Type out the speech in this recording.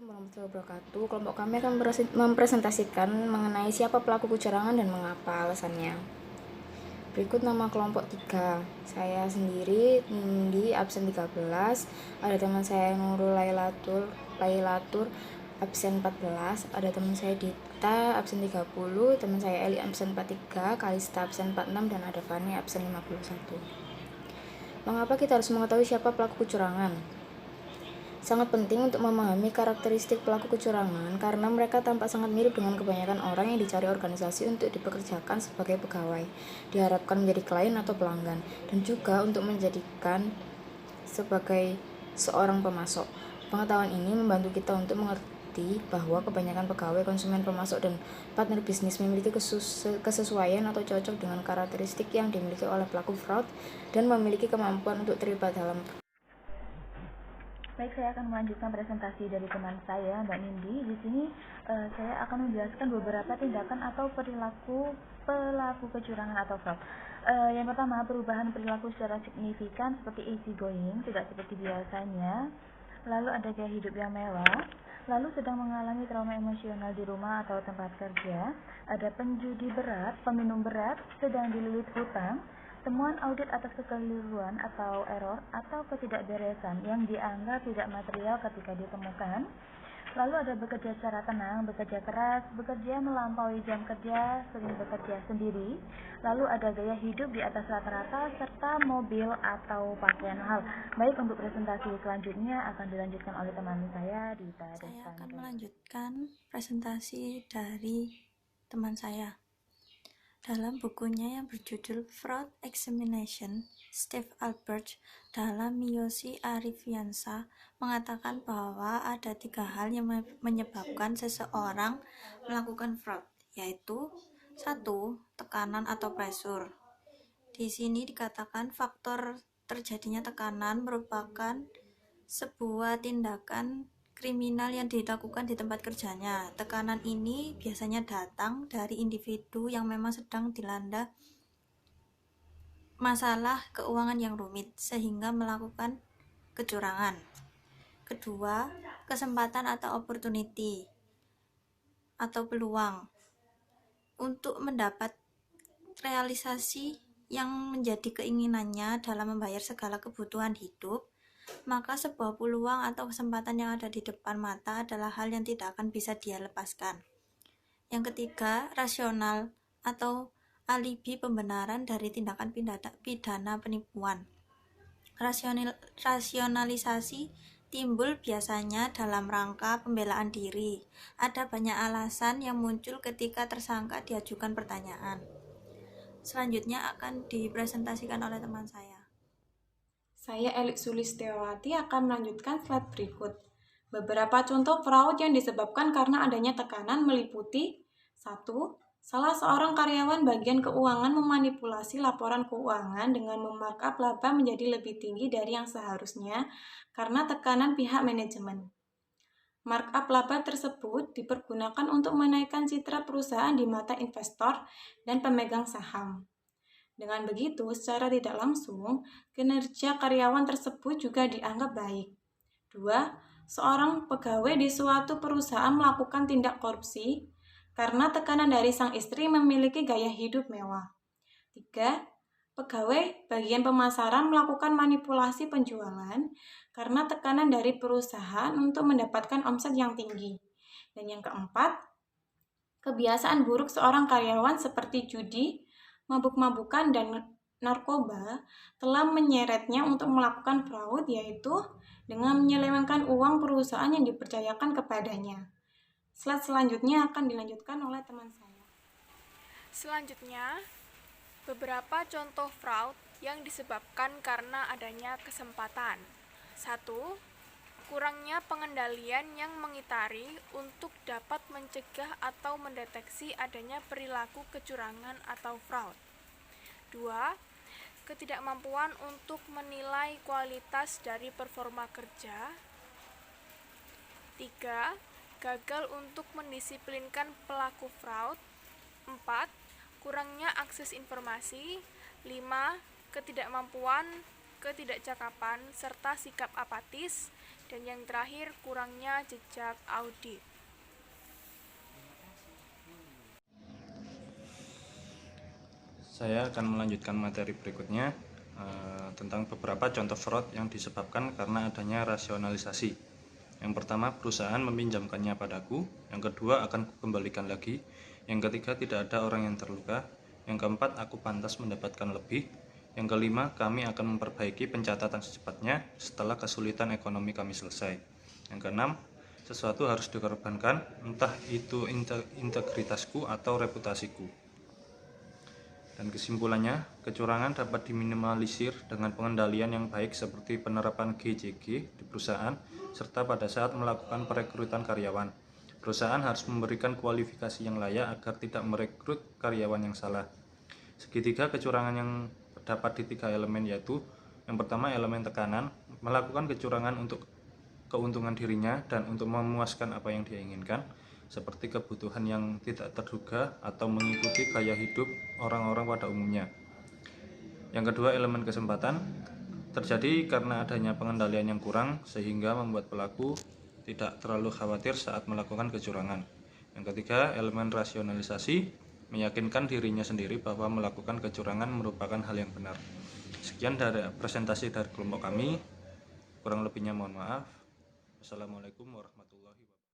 Assalamualaikum warahmatullahi wabarakatuh. Kelompok kami akan mempresentasikan mengenai siapa pelaku kecurangan dan mengapa alasannya. Berikut nama kelompok 3. Saya sendiri, Nindi, absen 13. Ada teman saya Nurul Lailatur, absen 14. Ada teman saya Dita, absen 30. Teman saya Eli, absen 43. Kalista, absen 46. Dan ada Fani, absen 51. Mengapa kita harus mengetahui siapa pelaku kecurangan? Sangat penting untuk memahami karakteristik pelaku kecurangan karena mereka tampak sangat mirip dengan kebanyakan orang yang dicari organisasi untuk dipekerjakan sebagai pegawai, diharapkan menjadi klien atau pelanggan, dan juga untuk menjadikan sebagai seorang pemasok. Pengetahuan ini membantu kita untuk mengerti bahwa kebanyakan pegawai, konsumen, pemasok, dan partner bisnis memiliki kesesuaian atau cocok dengan karakteristik yang dimiliki oleh pelaku fraud dan memiliki kemampuan untuk terlibat dalam. Baik, saya akan melanjutkan presentasi dari teman saya, Mbak Nindi. Di sini saya akan menjelaskan beberapa tindakan atau perilaku pelaku kecurangan atau fraud. Yang pertama, perubahan perilaku secara signifikan seperti easy going, tidak seperti biasanya. Lalu ada gaya hidup yang mewah. Lalu sedang mengalami trauma emosional di rumah atau tempat kerja. Ada penjudi berat, peminum berat, sedang dililit hutang. Temuan audit atas kekeliruan atau error atau ketidakberesan yang dianggap tidak material ketika ditemukan. Lalu ada bekerja secara tenang, bekerja keras, bekerja melampaui jam kerja, sering bekerja sendiri. Lalu ada gaya hidup di atas rata-rata, serta mobil atau pakaian mahal. Baik, untuk presentasi selanjutnya akan dilanjutkan oleh teman saya, Dita. Saya akan melanjutkan presentasi dari teman saya. Dalam bukunya yang berjudul Fraud Examination, Steve Albert dalam Miyoshi Arifiansa mengatakan bahwa ada 3 hal yang menyebabkan seseorang melakukan fraud, yaitu 1. Tekanan atau pressure. Di sini dikatakan faktor terjadinya tekanan merupakan sebuah tindakan kriminal yang dilakukan di tempat kerjanya. Tekanan ini biasanya datang dari individu yang memang sedang dilanda masalah keuangan yang rumit sehingga melakukan kecurangan. Kedua, kesempatan atau opportunity atau peluang untuk mendapat realisasi yang menjadi keinginannya dalam membayar segala kebutuhan hidup. Maka sebuah peluang atau kesempatan yang ada di depan mata adalah hal yang tidak akan bisa dia lepaskan. Yang ketiga, rasional atau alibi pembenaran dari tindakan pidana penipuan. Rasionalisasi timbul biasanya dalam rangka pembelaan diri. Ada banyak alasan yang muncul ketika tersangka diajukan pertanyaan. Selanjutnya akan dipresentasikan oleh teman saya. Saya Elik Sulistiawati akan melanjutkan slide berikut. Beberapa contoh fraud yang disebabkan karena adanya tekanan meliputi 1. Salah seorang karyawan bagian keuangan memanipulasi laporan keuangan dengan memarkup laba menjadi lebih tinggi dari yang seharusnya karena tekanan pihak manajemen. Markup laba tersebut dipergunakan untuk menaikkan citra perusahaan di mata investor dan pemegang saham. Dengan begitu, secara tidak langsung, kinerja karyawan tersebut juga dianggap baik. 2. Seorang pegawai di suatu perusahaan melakukan tindak korupsi karena tekanan dari sang istri memiliki gaya hidup mewah. 3. Pegawai bagian pemasaran melakukan manipulasi penjualan karena tekanan dari perusahaan untuk mendapatkan omset yang tinggi. Dan yang keempat, kebiasaan buruk seorang karyawan seperti judi, mabuk-mabukan, dan narkoba telah menyeretnya untuk melakukan fraud, yaitu dengan menyelewengkan uang perusahaan yang dipercayakan kepadanya. Slide selanjutnya akan dilanjutkan oleh teman saya. Selanjutnya, beberapa contoh fraud yang disebabkan karena adanya kesempatan. 1. Kurangnya pengendalian yang mengitari untuk dapat mencegah atau mendeteksi adanya perilaku kecurangan atau fraud. 2. Ketidakmampuan untuk menilai kualitas dari performa kerja. 3. Gagal untuk mendisiplinkan pelaku fraud. 4. Kurangnya akses informasi. 5. Ketidakmampuan ketidakcakapan, serta sikap apatis, dan yang terakhir kurangnya jejak audit. Saya akan melanjutkan materi berikutnya tentang beberapa contoh fraud yang disebabkan karena adanya rasionalisasi. Yang pertama, perusahaan meminjamkannya padaku. Yang kedua, akan kukembalikan lagi. Yang ketiga, tidak ada orang yang terluka. Yang keempat, aku pantas mendapatkan lebih. Yang kelima, kami akan memperbaiki pencatatan secepatnya setelah kesulitan ekonomi kami selesai. Yang keenam, sesuatu harus dikorbankan, entah itu integritasku atau reputasiku. Dan kesimpulannya, kecurangan dapat diminimalisir dengan pengendalian yang baik seperti penerapan GJG di perusahaan, serta pada saat melakukan perekrutan karyawan. Perusahaan harus memberikan kualifikasi yang layak agar tidak merekrut karyawan yang salah. Segitiga kecurangan yang terdapat di 3 elemen, yaitu yang pertama elemen tekanan, melakukan kecurangan untuk keuntungan dirinya dan untuk memuaskan apa yang dia inginkan, seperti kebutuhan yang tidak terduga atau mengikuti gaya hidup orang-orang pada umumnya. Yang kedua, elemen kesempatan, terjadi karena adanya pengendalian yang kurang sehingga membuat pelaku tidak terlalu khawatir saat melakukan kecurangan. Yang ketiga, elemen rasionalisasi, meyakinkan dirinya sendiri bahwa melakukan kecurangan merupakan hal yang benar. Sekian dari presentasi dari kelompok kami, kurang lebihnya mohon maaf. Wassalamualaikum warahmatullahi wabarakatuh.